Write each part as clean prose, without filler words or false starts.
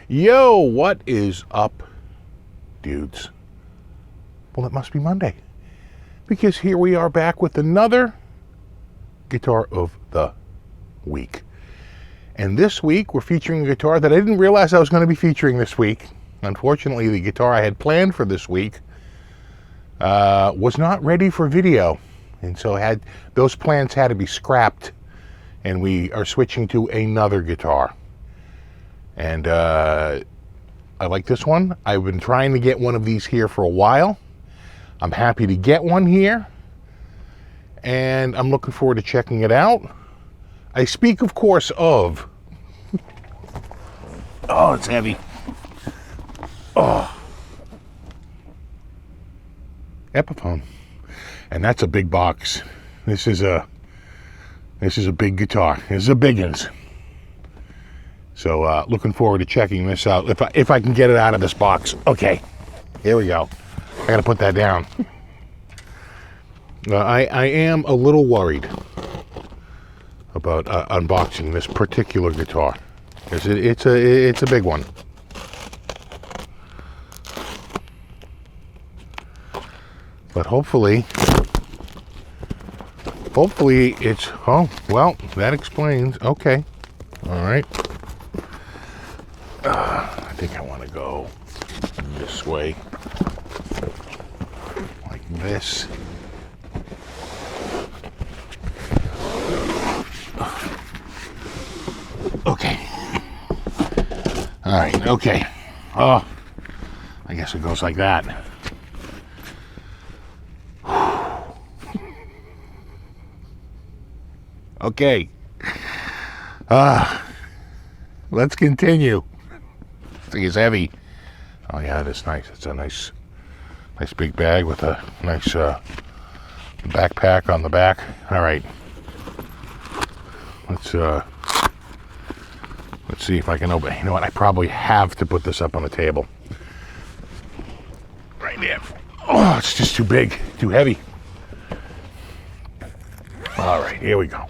Yo, what is up, dudes? Well, it must be Monday, because here we are back with another guitar of the week. And this week we're featuring a guitar that I didn't realize I was going to be featuring this week. Unfortunately, the guitar I had planned for this week was not ready for video, and so those plans had to be scrapped, and we are switching to another guitar. And I like this one. I've been trying to get one of these here for a while. I'm happy to get one here, and I'm looking forward to checking it out. I speak, of course, of... Oh, it's heavy. Oh. Epiphone. And that's a big box. This is a big guitar. This is a biggins. So looking forward to checking this out if I can get it out of this box. Okay, here we go. I gotta put that down. I am a little worried about unboxing this particular guitar, because it's a big one. But hopefully it's, oh, well, that explains. Okay, all right. I think I want to go this way, like this. Okay. All right, okay. Oh, I guess it goes like that. Okay. Let's continue. This thing is heavy. Oh yeah, it is nice. It's a nice big bag with a nice backpack on the back. All right. Let's see if I can open. You know what? I probably have to put this up on the table. Right there. Oh, it's just too big, too heavy. All right, here we go.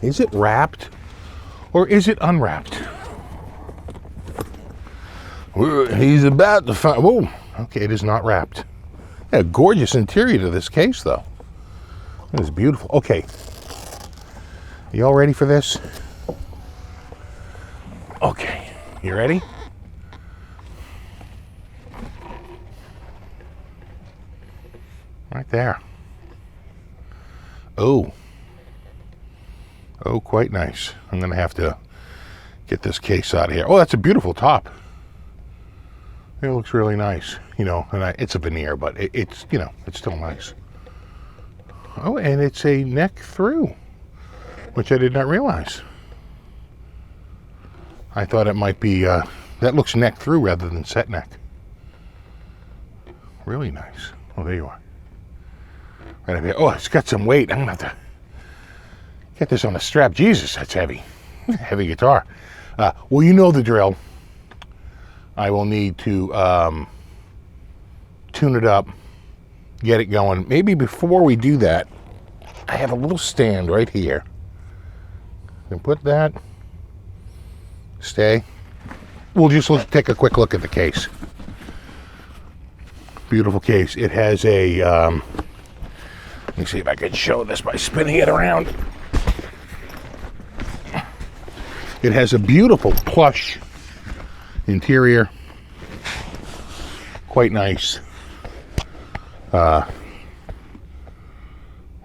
Is it wrapped or is it unwrapped? He's about to find. Whoa. Okay, it is not wrapped. Yeah, gorgeous interior to this case, though. It is beautiful. Okay. You all ready for this? Okay. You ready? Right there. Oh. Oh, quite nice. I'm going to have to get this case out of here. Oh, that's a beautiful top. It looks really nice, you know, and it's a veneer, but it's, you know, it's still nice. Oh, and it's a neck through, which I did not realize. I thought it might be, that looks neck through rather than set neck. Really nice. Oh, there you are. Right up here. Oh, it's got some weight. I'm going to have to get this on a strap. Jesus, that's heavy. Heavy guitar. Well, you know the drill. I will need to tune it up, get it going. Maybe before we do that, I have a little stand right here. And put that, stay. We'll just take a quick look at the case. Beautiful case. It has a, let me see if I can show this by spinning it around. It has a beautiful plush interior, quite nice.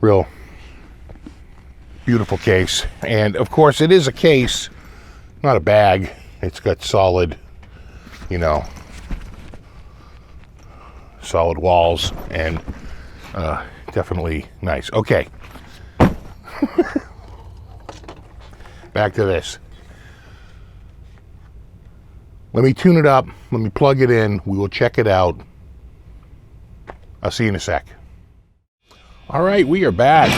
Real beautiful case, and of course it is a case, not a bag. It's got solid, you know, solid walls, and definitely nice. Okay. Back to this. Let me tune it up. Let me plug it in. We will check it out. I'll see you in a sec. All right, we are back.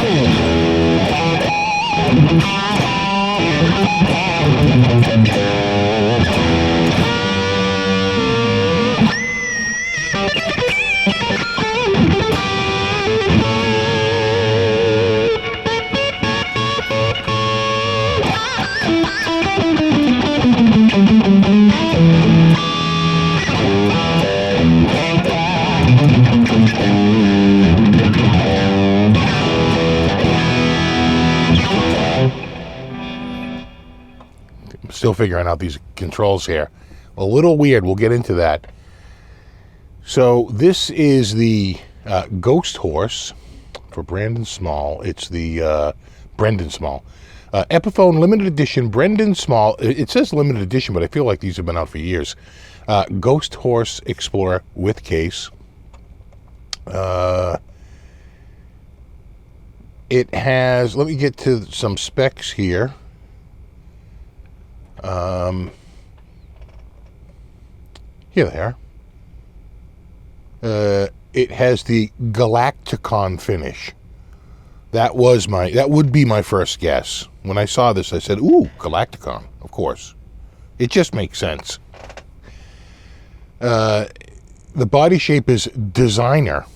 I'm still figuring out these controls here. A little weird. We'll get into that. So this is the Ghost Horse for Brandon Small. It's the Brendan Small. Epiphone limited edition, Brendan Small. It says limited edition, but I feel like these have been out for years. Ghost Horse Explorer with case. It has, let me get to some specs here. Here they are. It has the Galacticon finish. That would be my first guess. When I saw this, I said, ooh, Galacticon, of course. It just makes sense. The body shape is Designer.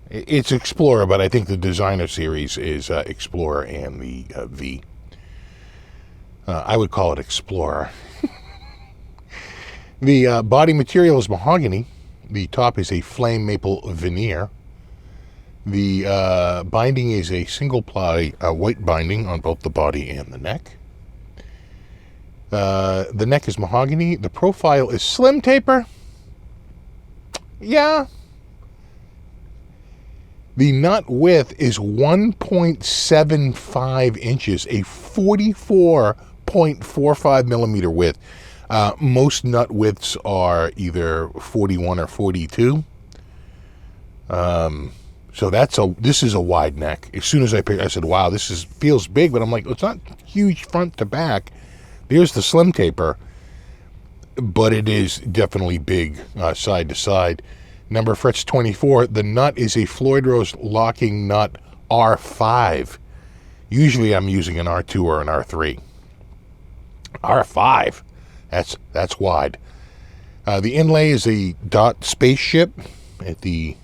It's Explorer, but I think the Designer series is Explorer and the V. I would call it Explorer. The body material is mahogany. The top is a flame maple veneer. The binding is a single ply white binding on both the body and the neck. The neck is mahogany. The profile is slim taper. Yeah. The nut width is 1.75 inches, a 44.45 millimeter width. Most nut widths are either 41 or 42. So this is a wide neck. As soon as I picked, I said, wow, this feels big, but I'm like, it's not huge front to back. There's the slim taper, but it is definitely big side to side. Number of frets 24. The nut is a Floyd Rose locking nut R5. Usually I'm using an R2 or an R3. R5. That's wide. The inlay is a dot spaceship at the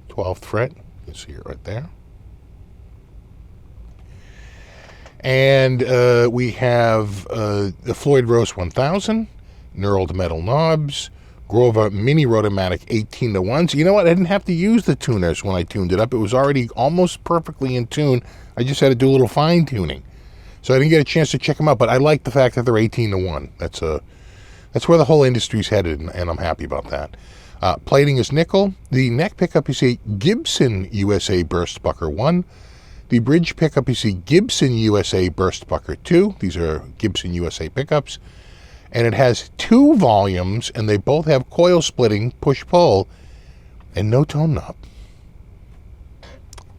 12th fret. You can see it right there. And we have the Floyd Rose 1000, knurled metal knobs, Grover Mini Rotomatic 18-1. So you know what? I didn't have to use the tuners when I tuned it up. It was already almost perfectly in tune. I just had to do a little fine tuning. So I didn't get a chance to check them out, but I like the fact that they're 18-1. That's where the whole industry's headed, and I'm happy about that. Plating is nickel. The neck pickup is a Gibson USA Burst Bucker 1. The bridge pickup is a Gibson USA Burst Bucker 2. These are Gibson USA pickups. And it has 2 volumes, and they both have coil splitting, push-pull, and no tone knob.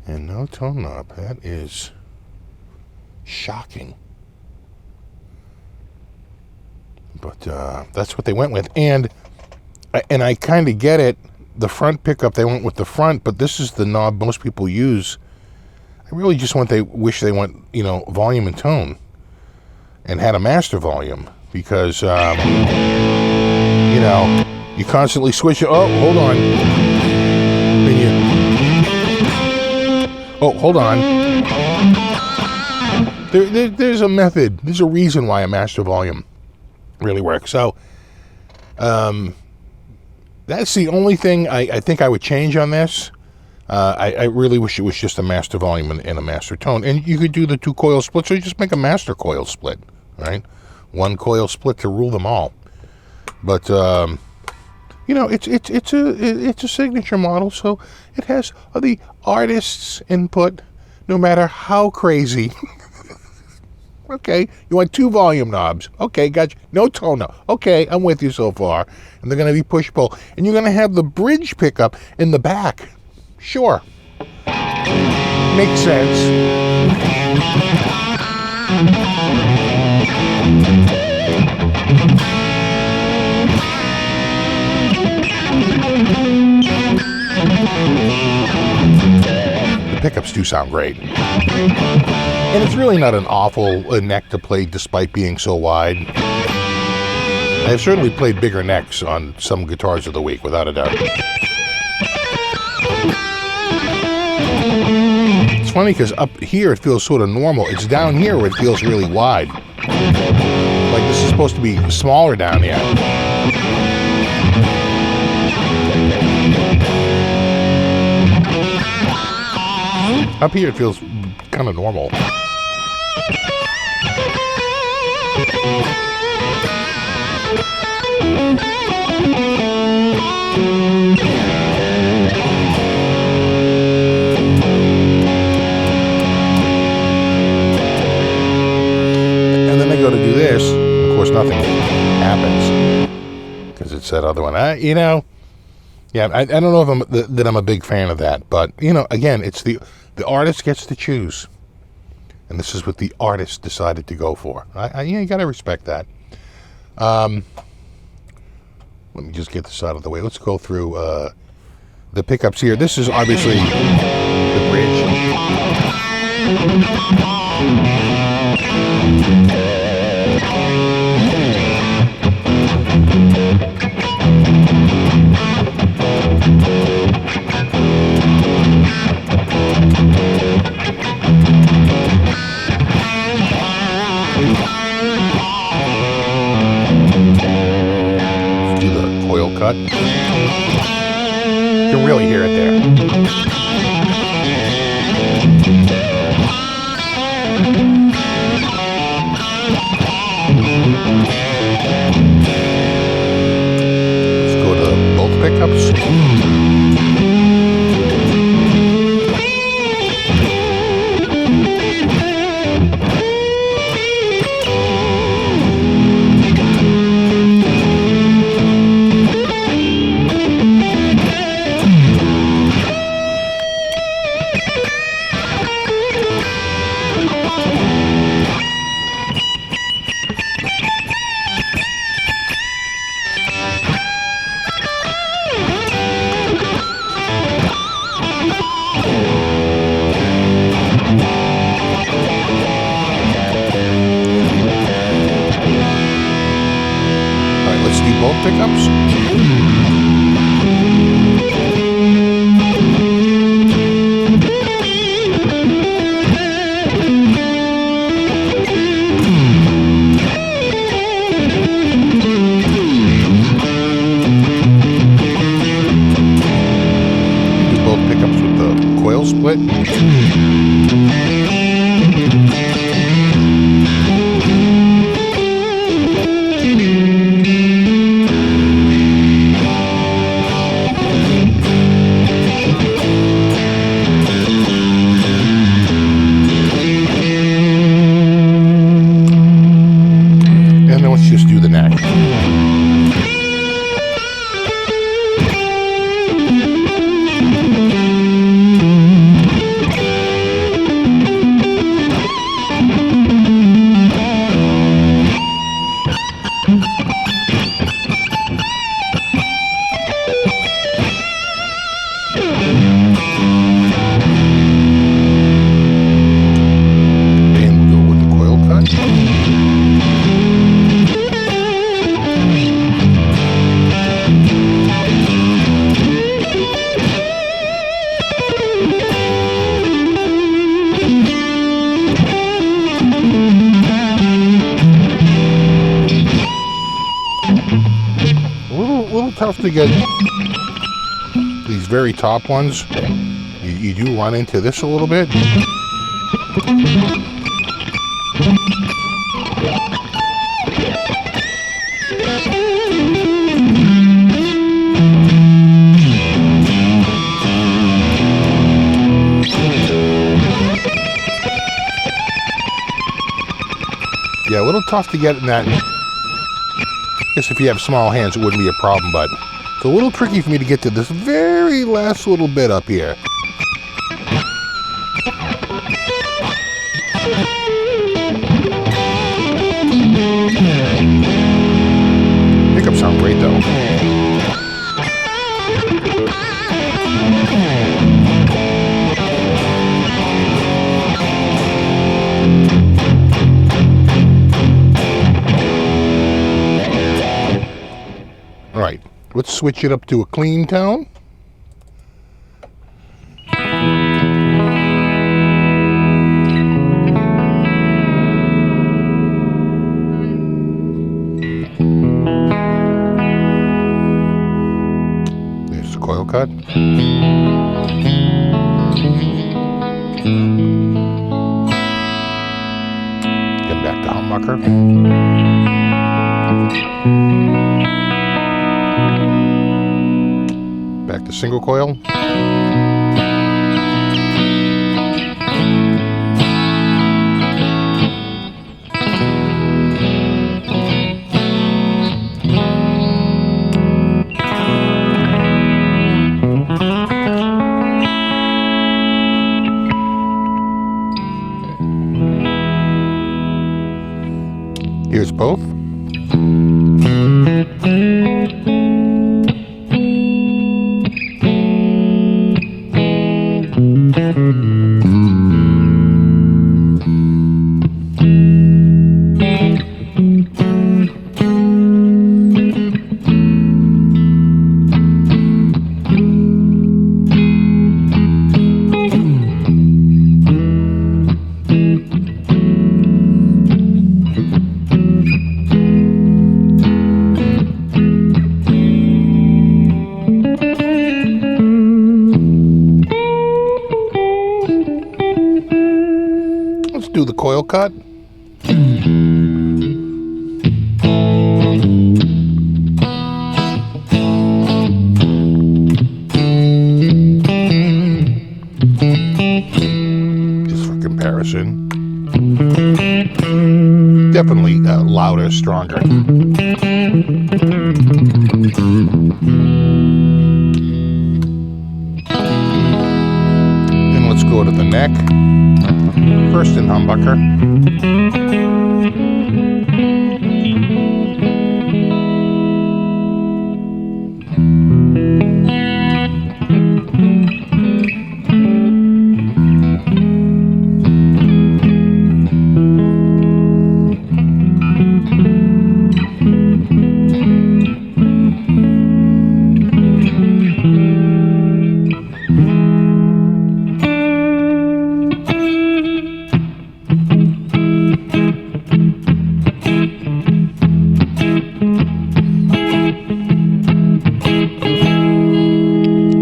And no tone knob. That is shocking. But that's what they went with. And I kind of get it. The front pickup, they went with the front, but this is the knob most people use. I really just wish they went, volume and tone and had a master volume. Because, you constantly switch it. Oh, hold on. Hold on. There's a method. There's a reason why a master volume really works. So, that's the only thing I think I would change on this. I really wish it was just a master volume and a master tone. And you could do the 2 coil splits, or just make a master coil split, right? 1 coil split to rule them all. But it's a signature model, so it has the artist's input, no matter how crazy. Okay, you want 2 volume knobs. Okay, gotcha. No tone knob. Okay, I'm with you so far. And they're going to be push-pull. And you're going to have the bridge pickup in the back. Sure. Makes sense. The pickups do sound great. And it's really not an awful neck to play despite being so wide. I've certainly played bigger necks on some guitars of the week, without a doubt. It's funny because up here it feels sort of normal. It's down here where it feels really wide. Like this is supposed to be smaller down here. Up here it feels kind of normal. course, nothing happens because it's that other one. Yeah, I don't know if I'm a big fan of that, but again, it's the artist gets to choose, and this is what the artist decided to go for. You got to respect that. Let me just get this out of the way. Let's go through the pickups here. This is obviously the bridge. Let's do the coil cut. You can really hear it there. Let's go to both pickups. Both pickups. Do both pickups with the coil split. Just do the neck. And we'll go with the coil cut. A little tough to get these very top ones. You do run into this a little bit. Yeah, a little tough to get in that. I guess if you have small hands, it wouldn't be a problem, but it's a little tricky for me to get to this very last little bit up here. Pickups sound great, though. All right, let's switch it up to a clean tone. There's the coil cut. Getting back to humbucker. Back to single coil. Let's do the coil cut. Just for comparison. Definitely louder, stronger. Then let's go to the neck. First in humbucker.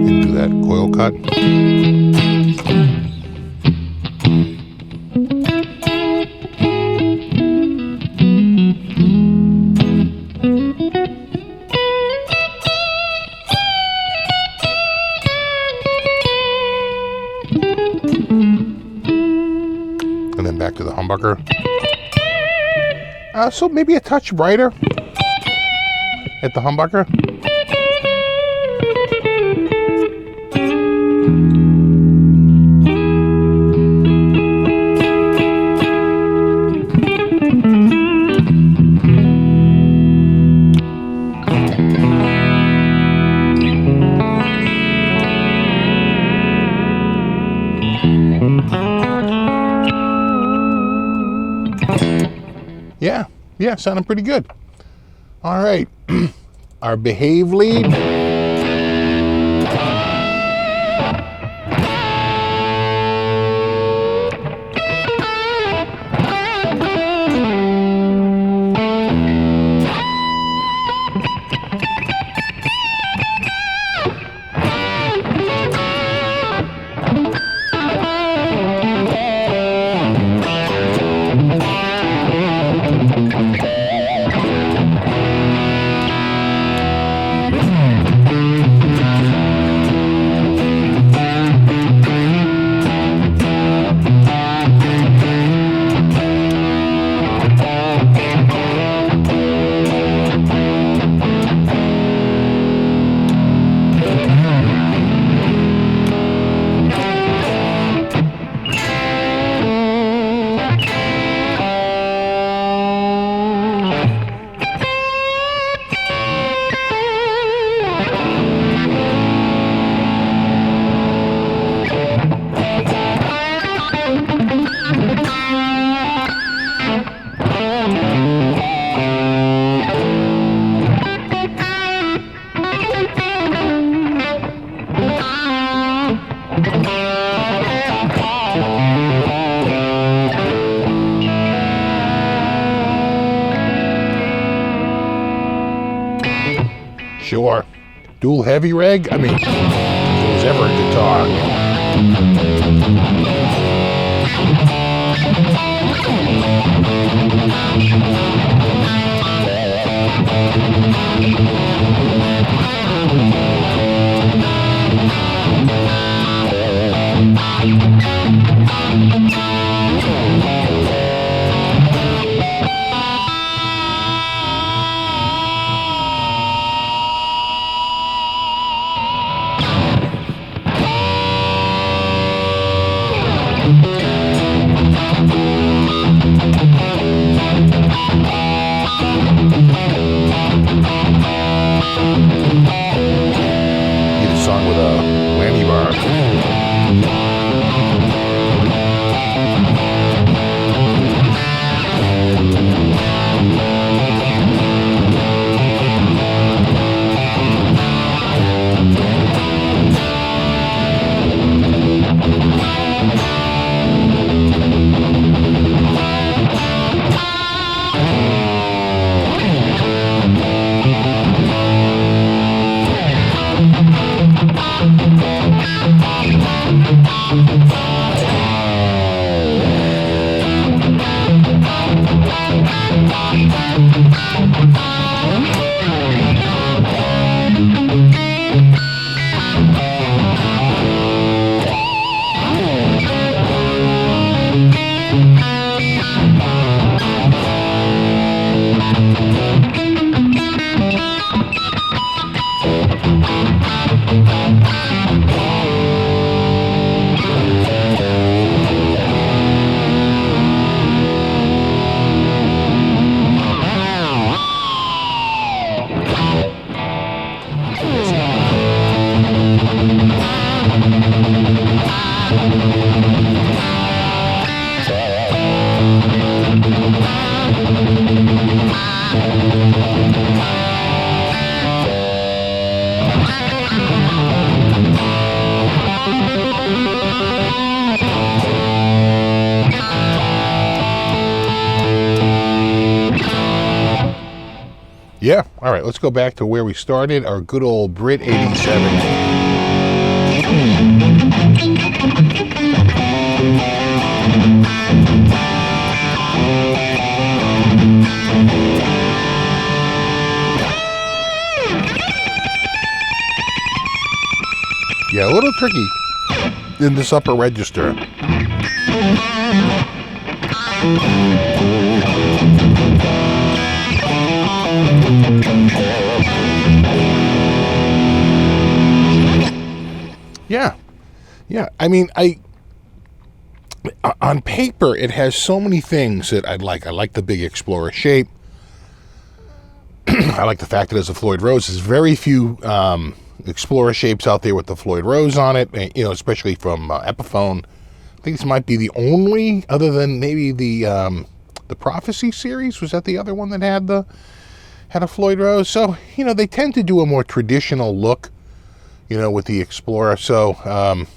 Into that coil cut. And then back to the humbucker. So maybe a touch brighter at the humbucker. Yeah, sounding pretty good. All right, our behave lead. Sure. Dual heavy reg? I mean, if there was ever a guitar. Yeah. All right, let's go back to where we started, our good old Brit 87. Yeah, a little tricky in this upper register. Yeah. Yeah. I mean, on paper, it has so many things that I'd like. I like the big Explorer shape. I like the fact that it has a Floyd Rose. There's very few Explorer shapes out there with the Floyd Rose on it, you know, especially from Epiphone. I think this might be the only, other than maybe the Prophecy series. Was that the other one that had a Floyd Rose? So, you know, they tend to do a more traditional look, you know, with the Explorer. So,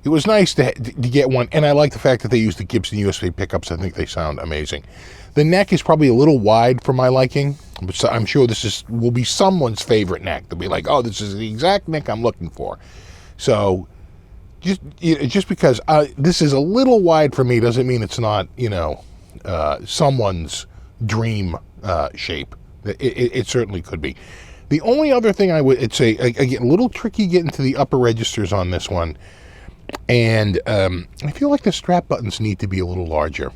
it was nice to get one, and I like the fact that they use the Gibson USB pickups. I think they sound amazing. The neck is probably a little wide for my liking, but I'm sure will be someone's favorite neck. They'll be like, oh, this is the exact neck I'm looking for. So just because this is a little wide for me doesn't mean it's not, you know, someone's dream shape. It certainly could be. The only other thing I would say, again, a little tricky getting to the upper registers on this one, and I feel like the strap buttons need to be a little larger.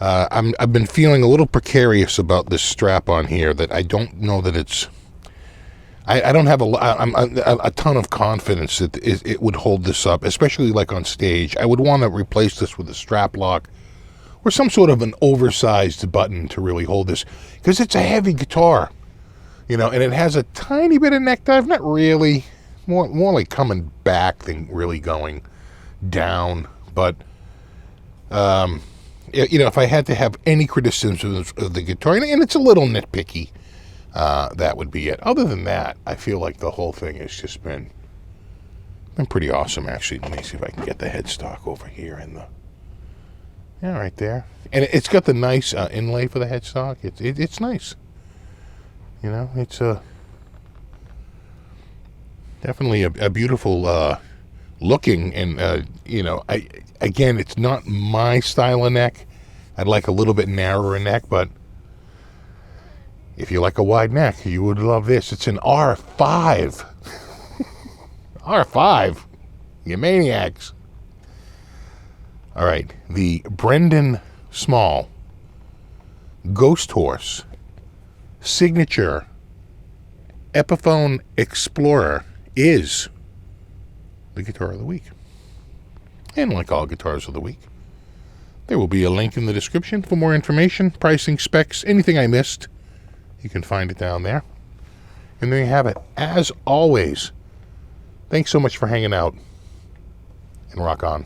I've been feeling a little precarious about this strap on here, that I don't know that it's... I don't have a ton of confidence that it would hold this up, especially like on stage. I would want to replace this with a strap lock or some sort of an oversized button to really hold this, because it's a heavy guitar, you know, and it has a tiny bit of neck dive, not really, more like coming back than really going down, but you know, if I had to have any criticisms of the guitar, and it's a little nitpicky, that would be it. Other than that, I feel like the whole thing has just been pretty awesome, actually. Let me see if I can get the headstock over here yeah, right there. And it's got the nice inlay for the headstock. It's nice. You know, it's definitely a beautiful looking, and you know, again, it's not my style of neck. I'd like a little bit narrower neck, but if you like a wide neck, you would love this. It's an R5. R5. You maniacs. All right, the Brendan Small Ghost Horse Signature Epiphone Explorer is the guitar of the week. And like all guitars of the week, there will be a link in the description for more information, pricing, specs, anything I missed. You can find it down there. And there you have it. As always, thanks so much for hanging out, and rock on.